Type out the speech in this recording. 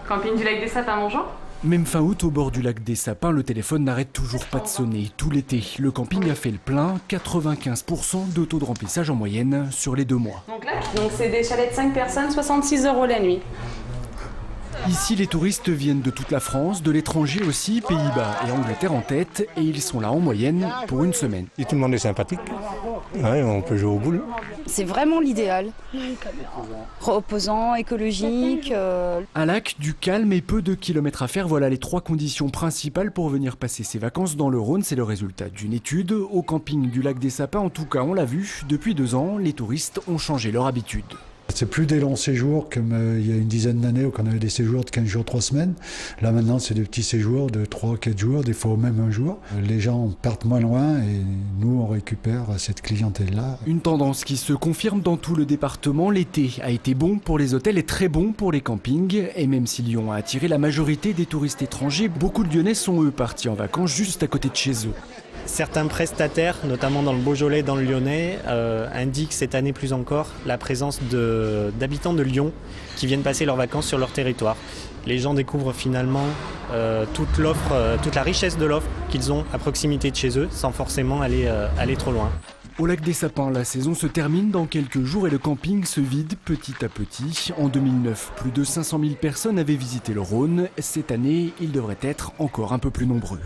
Camping du lac des Sapins, bonjour. Même fin août, au bord du lac des Sapins, le téléphone n'arrête toujours pas de sonner. Tout l'été, le camping a fait le plein, 95% de taux de remplissage en moyenne sur les 2 mois. Donc c'est des chalets de 5 personnes, 66 € la nuit. Ici, les touristes viennent de toute la France, de l'étranger aussi, Pays-Bas et Angleterre en tête, et ils sont là en moyenne pour une semaine. Et tout le monde est sympathique, ouais, on peut jouer au boule. C'est vraiment l'idéal. Reposant, écologique. Un lac, du calme et peu de kilomètres à faire, voilà les 3 conditions principales pour venir passer ses vacances dans le Rhône. C'est le résultat d'une étude. Au camping du lac des Sapins, en tout cas, on l'a vu, depuis 2 ans, les touristes ont changé leur habitude. C'est plus des longs séjours comme il y a une dizaine d'années où on avait des séjours de 15 jours, 3 semaines. Là maintenant c'est des petits séjours de 3, 4 jours, des fois même un jour. Les gens partent moins loin et nous on récupère cette clientèle-là. Une tendance qui se confirme dans tout le département. L'été a été bon pour les hôtels et très bon pour les campings. Et même si Lyon a attiré la majorité des touristes étrangers, beaucoup de Lyonnais sont eux partis en vacances juste à côté de chez eux. Certains prestataires, notamment dans le Beaujolais, dans le Lyonnais, indiquent cette année plus encore la présence d'habitants de Lyon qui viennent passer leurs vacances sur leur territoire. Les gens découvrent finalement toute la richesse de l'offre qu'ils ont à proximité de chez eux, sans forcément aller trop loin. Au lac des Sapins, la saison se termine dans quelques jours et le camping se vide petit à petit. En 2009, plus de 500 000 personnes avaient visité le Rhône. Cette année, ils devraient être encore un peu plus nombreux.